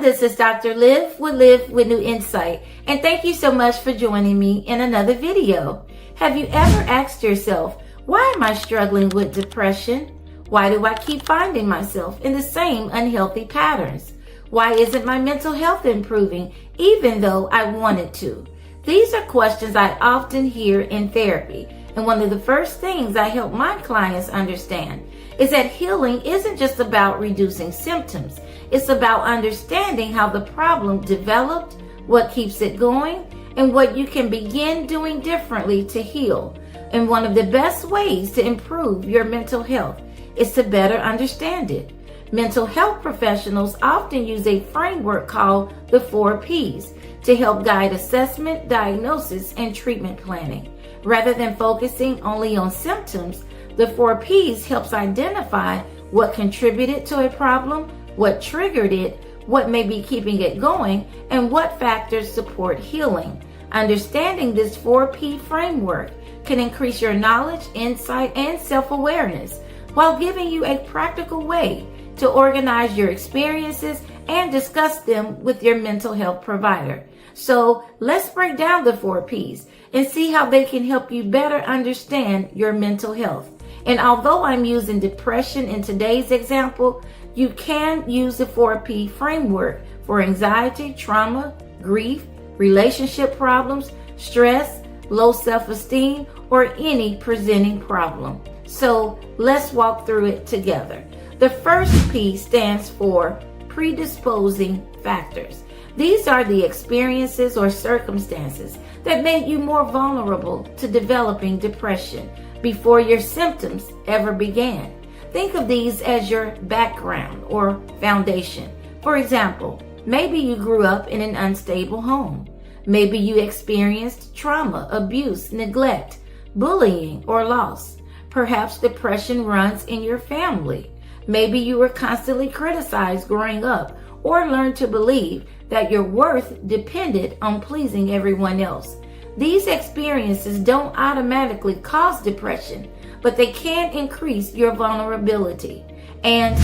this is Dr. Liv with New Insight, and thank you so much for joining me in another video. Have you ever asked yourself, why am I struggling with depression? Why do I keep finding myself in the same unhealthy patterns? Why isn't my mental health improving even though I want it to? These are questions I often hear in therapy, and one of the first things I help my clients understand is that healing isn't just about reducing symptoms. It's about understanding how the problem developed, what keeps it going, and what you can begin doing differently to heal. And one of the best ways to improve your mental health is to better understand it. Mental health professionals often use a framework called the 4 Ps to help guide assessment, diagnosis, and treatment planning. Rather than focusing only on symptoms, the 4 Ps helps identify what contributed to a problem, what triggered it, what may be keeping it going, and what factors support healing. Understanding this 4P framework can increase your knowledge, insight, and self-awareness while giving you a practical way to organize your experiences and discuss them with your mental health provider. So let's break down the 4 Ps and see how they can help you better understand your mental health. And although I'm using depression in today's example, you can use the 4P framework for anxiety, trauma, grief, relationship problems, stress, low self-esteem, or any presenting problem. So let's walk through it together. The first P stands for Predisposing Factors. These are the experiences or circumstances that made you more vulnerable to developing depression before your symptoms ever began. Think of these as your background or foundation. For example, maybe you grew up in an unstable home. Maybe you experienced trauma, abuse, neglect, bullying, or loss. Perhaps depression runs in your family. Maybe you were constantly criticized growing up or learned to believe that your worth depended on pleasing everyone else. These experiences don't automatically cause depression, but they can increase your vulnerability. And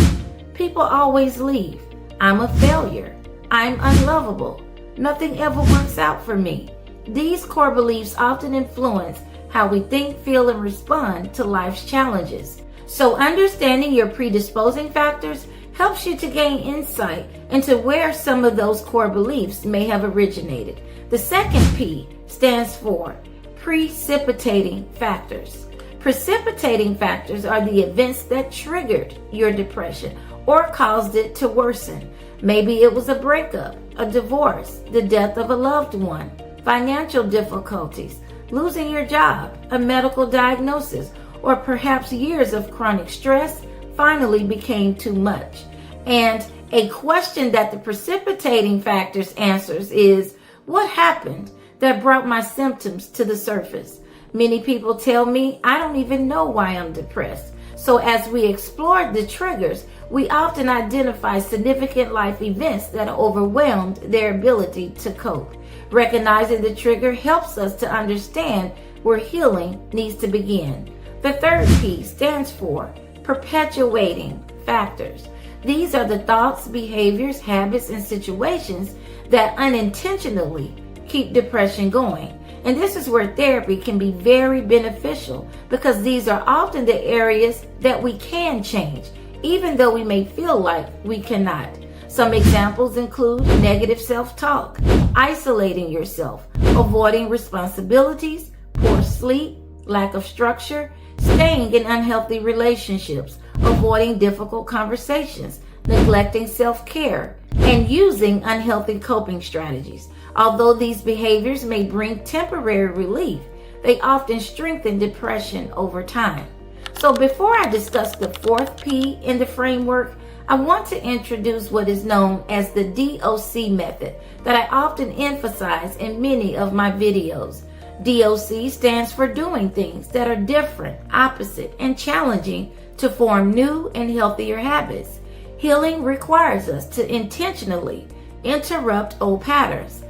people always leave. I'm a failure. I'm unlovable. Nothing ever works out for me. These core beliefs often influence how we think, feel, and respond to life's challenges. So understanding your predisposing factors helps you to gain insight into where some of those core beliefs may have originated. The second P stands for Precipitating Factors. Precipitating factors are the events that triggered your depression or caused it to worsen. Maybe it was a breakup, a divorce, the death of a loved one, financial difficulties, losing your job, a medical diagnosis, or perhaps years of chronic stress finally became too much. And a question that the precipitating factors answers is, what happened that brought my symptoms to the surface? Many people tell me, I don't even know why I'm depressed. So as we explore the triggers, we often identify significant life events that overwhelmed their ability to cope. Recognizing the trigger helps us to understand where healing needs to begin. The third P stands for Perpetuating Factors. These are the thoughts, behaviors, habits, and situations that unintentionally keep depression going. And this is where therapy can be very beneficial because these are often the areas that we can change, even though we may feel like we cannot. Some examples include negative self-talk, isolating yourself, avoiding responsibilities, poor sleep, lack of structure, staying in unhealthy relationships, avoiding difficult conversations, neglecting self-care, and using unhealthy coping strategies. Although these behaviors may bring temporary relief, they often strengthen depression over time. So before I discuss the fourth P in the framework, I want to introduce what is known as the DOC method that I often emphasize in many of my videos. DOC stands for doing things that are different, opposite, and challenging to form new and healthier habits. Healing requires us to intentionally interrupt old patterns.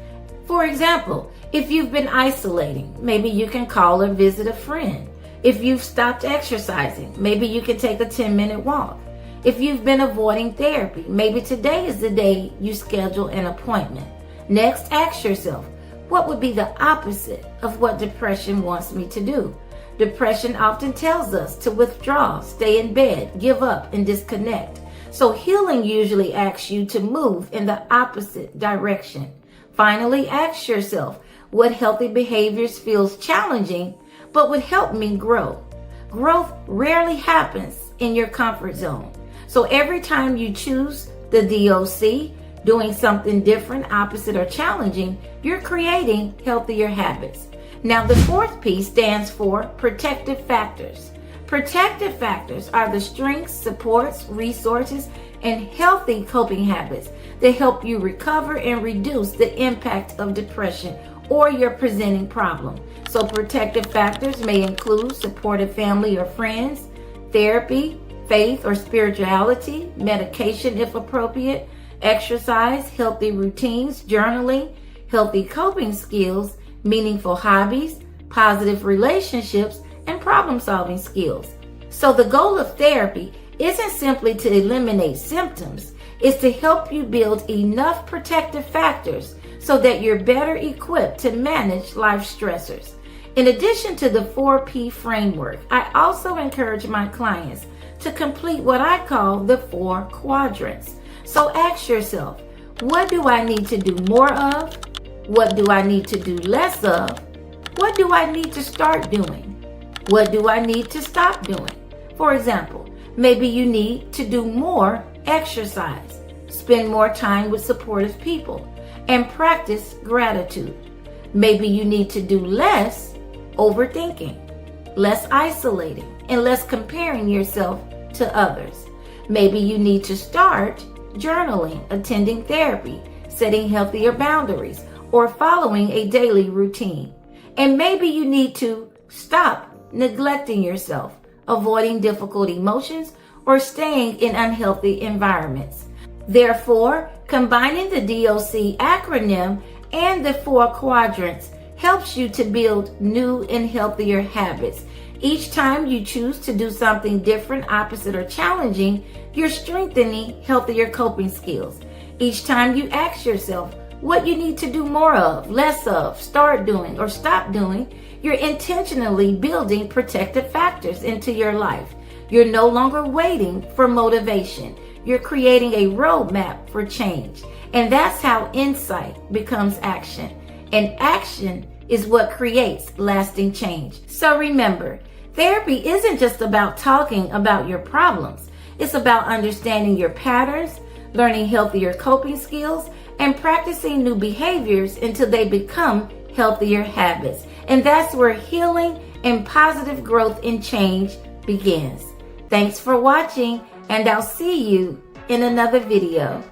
For example, if you've been isolating, maybe you can call or visit a friend. If you've stopped exercising, maybe you can take a 10-minute walk. If you've been avoiding therapy, maybe today is the day you schedule an appointment. Next, ask yourself, what would be the opposite of what depression wants me to do? Depression often tells us to withdraw, stay in bed, give up, and disconnect. So healing usually asks you to move in the opposite direction. Finally, ask yourself, what healthy behaviors feels challenging but would help me grow? Growth rarely happens in your comfort zone. So every time you choose the DOC, doing something different, opposite, or challenging, you're creating healthier habits. Now, the fourth P stands for protective factors. Protective factors are the strengths, supports, resources, and healthy coping habits that help you recover and reduce the impact of depression or your presenting problem. So protective factors may include supportive family or friends, therapy, faith or spirituality, medication if appropriate, exercise, healthy routines, journaling, healthy coping skills, meaningful hobbies, positive relationships, and problem-solving skills. So the goal of therapy isn't simply to eliminate symptoms, it's to help you build enough protective factors so that you're better equipped to manage life stressors. In addition to the 4P framework, I also encourage my clients to complete what I call the 4 quadrants. So ask yourself, what do I need to do more of? What do I need to do less of? What do I need to start doing? What do I need to stop doing? For example, maybe you need to do more exercise, spend more time with supportive people, and practice gratitude. Maybe you need to do less overthinking, less isolating, and less comparing yourself to others. Maybe you need to start journaling, attending therapy, setting healthier boundaries, or following a daily routine. And maybe you need to stop neglecting yourself, avoiding difficult emotions, or staying in unhealthy environments. Therefore, combining the DOC acronym and the 4 quadrants helps you to build new and healthier habits. Each time you choose to do something different, opposite, or challenging, you're strengthening healthier coping skills. Each time you ask yourself what you need to do more of, less of, start doing, or stop doing, you're intentionally building protective factors into your life. You're no longer waiting for motivation. You're creating a roadmap for change. And that's how insight becomes action. And action is what creates lasting change. So remember, therapy isn't just about talking about your problems. It's about understanding your patterns, learning healthier coping skills, and practicing new behaviors until they become healthier habits. And that's where healing and positive growth and change begins. Thanks for watching, and I'll see you in another video.